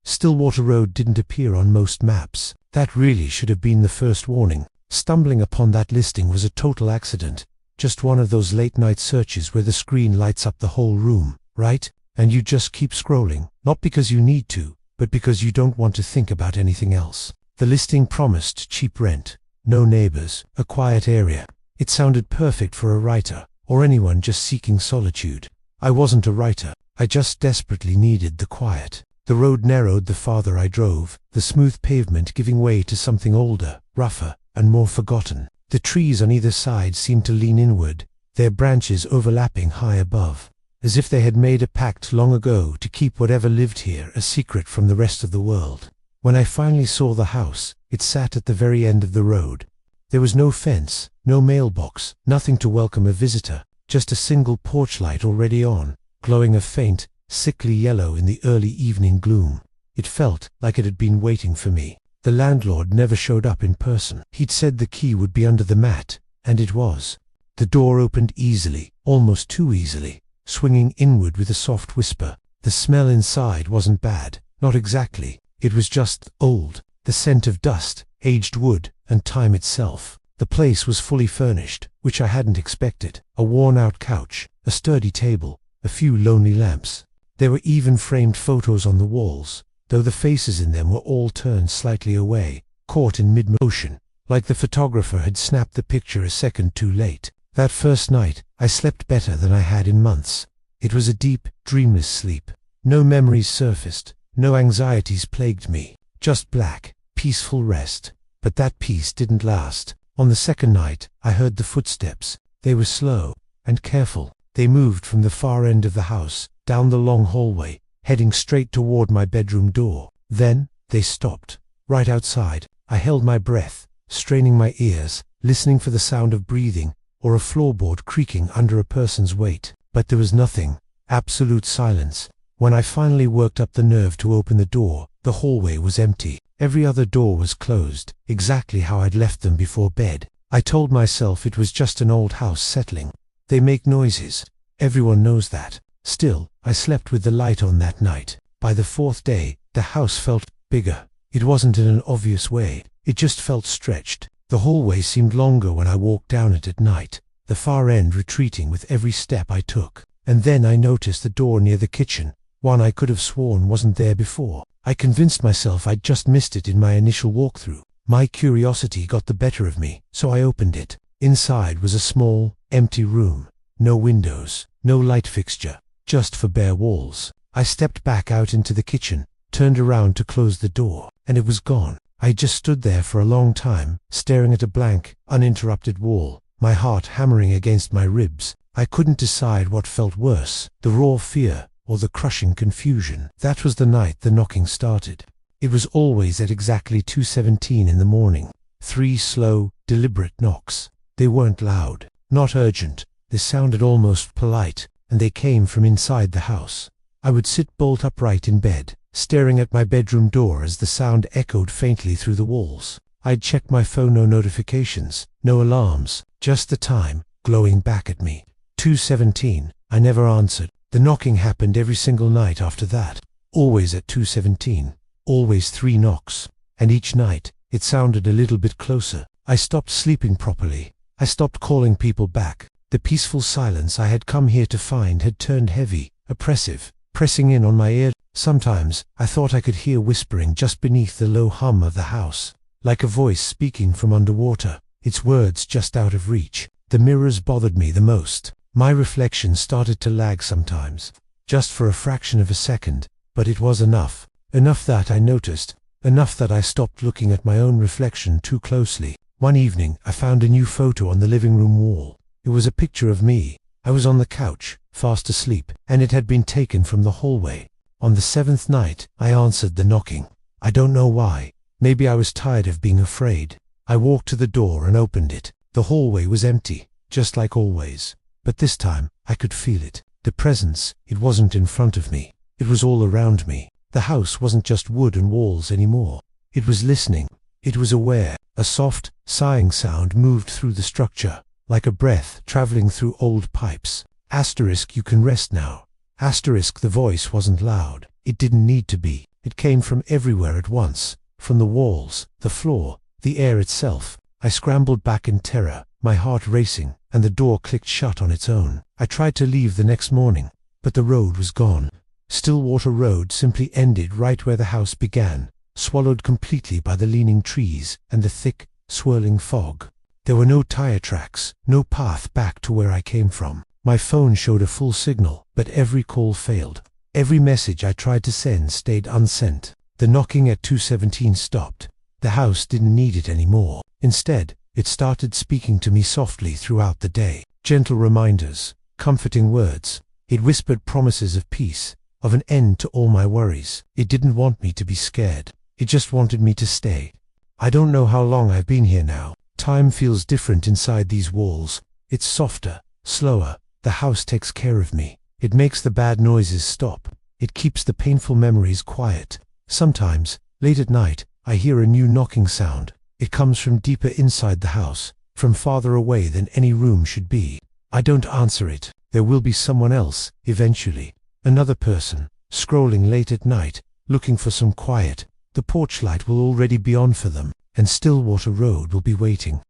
Stillwater Road didn't appear on most maps. That really should have been the first warning. Stumbling upon that listing was a total accident. Just one of those late-night searches where the screen lights up the whole room, right? And you just keep scrolling, not because you need to, but because you don't want to think about anything else. The listing promised cheap rent, no neighbors, a quiet area. It sounded perfect for a writer, or anyone just seeking solitude. I wasn't a writer. I just desperately needed the quiet. The road narrowed the farther I drove, the smooth pavement giving way to something older, rougher, and more forgotten. The trees on either side seemed to lean inward, their branches overlapping high above, as if they had made a pact long ago to keep whatever lived here a secret from the rest of the world. When I finally saw the house, it sat at the very end of the road. There was no fence, no mailbox, nothing to welcome a visitor, just a single porch light already on, glowing a faint, sickly yellow in the early evening gloom. It felt like it had been waiting for me. The landlord never showed up in person. He'd said the key would be under the mat, and it was. The door opened easily, almost too easily, swinging inward with a soft whisper. The smell inside wasn't bad, not exactly. It was just old, the scent of dust, aged wood, and time itself. The place was fully furnished, which I hadn't expected. A worn-out couch, a sturdy table, a few lonely lamps. There were even framed photos on the walls, though the faces in them were all turned slightly away, caught in mid-motion, like the photographer had snapped the picture a second too late. That first night, I slept better than I had in months. It was a deep, dreamless sleep. No memories surfaced, no anxieties plagued me, just black, peaceful rest. But that peace didn't last. On the second night, I heard the footsteps. They were slow and careful. They moved from the far end of the house, down the long hallway, heading straight toward my bedroom door. Then, they stopped. Right outside, I held my breath, straining my ears, listening for the sound of breathing, or a floorboard creaking under a person's weight. But there was nothing. Absolute silence. When I finally worked up the nerve to open the door, the hallway was empty. Every other door was closed, exactly how I'd left them before bed. I told myself it was just an old house settling. They make noises. Everyone knows that. Still, I slept with the light on that night. By the fourth day, the house felt bigger. It wasn't in an obvious way. It just felt stretched. The hallway seemed longer when I walked down it at night, the far end retreating with every step I took. And then I noticed the door near the kitchen, one I could have sworn wasn't there before. I convinced myself I'd just missed it in my initial walkthrough. My curiosity got the better of me, so I opened it. Inside was a small, empty room. No windows, no light fixture, just for bare walls. I stepped back out into the kitchen, turned around to close the door, and it was gone. I just stood there for a long time, staring at a blank, uninterrupted wall, my heart hammering against my ribs. I couldn't decide what felt worse, the raw fear or the crushing confusion. That was the night the knocking started. It was always at exactly 2:17 in the morning. 3 slow, deliberate knocks. They weren't loud, not urgent. They sounded almost polite, and they came from inside the house. I would sit bolt upright in bed, staring at my bedroom door as the sound echoed faintly through the walls. I'd check my phone, no notifications, no alarms, just the time, glowing back at me. 2:17. I never answered. The knocking happened every single night after that. Always at 2:17. Always 3 knocks. And each night, it sounded a little bit closer. I stopped sleeping properly. I stopped calling people back. The peaceful silence I had come here to find had turned heavy, oppressive, pressing in on my ear. Sometimes, I thought I could hear whispering just beneath the low hum of the house, like a voice speaking from underwater, its words just out of reach. The mirrors bothered me the most. My reflection started to lag sometimes, just for a fraction of a second, but it was enough. Enough that I noticed, enough that I stopped looking at my own reflection too closely. One evening, I found a new photo on the living room wall. It was a picture of me. I was on the couch, fast asleep, and it had been taken from the hallway. On the 7th night, I answered the knocking. I don't know why. Maybe I was tired of being afraid. I walked to the door and opened it. The hallway was empty, just like always. But this time, I could feel it. The presence. It wasn't in front of me. It was all around me. The house wasn't just wood and walls anymore. It was listening. It was aware. A soft, sighing sound moved through the structure, like a breath traveling through old pipes. Asterisk, you can rest now. Asterisk, the voice wasn't loud. It didn't need to be. It came from everywhere at once, from the walls, the floor, the air itself. I scrambled back in terror, my heart racing, and the door clicked shut on its own. I tried to leave the next morning, but the road was gone. Stillwater Road simply ended right where the house began, swallowed completely by the leaning trees and the thick, swirling fog. There were no tire tracks, no path back to where I came from. My phone showed a full signal, but every call failed. Every message I tried to send stayed unsent. The knocking at 217 stopped. The house didn't need it anymore. Instead, it started speaking to me softly throughout the day. Gentle reminders, comforting words. It whispered promises of peace, of an end to all my worries. It didn't want me to be scared. It just wanted me to stay. I don't know how long I've been here now. Time feels different inside these walls. It's softer, slower. The house takes care of me. It makes the bad noises stop. It keeps the painful memories quiet. Sometimes, late at night, I hear a new knocking sound. It comes from deeper inside the house, from farther away than any room should be. I don't answer it. There will be someone else, eventually. Another person, scrolling late at night, looking for some quiet. The porch light will already be on for them, and Stillwater Road will be waiting.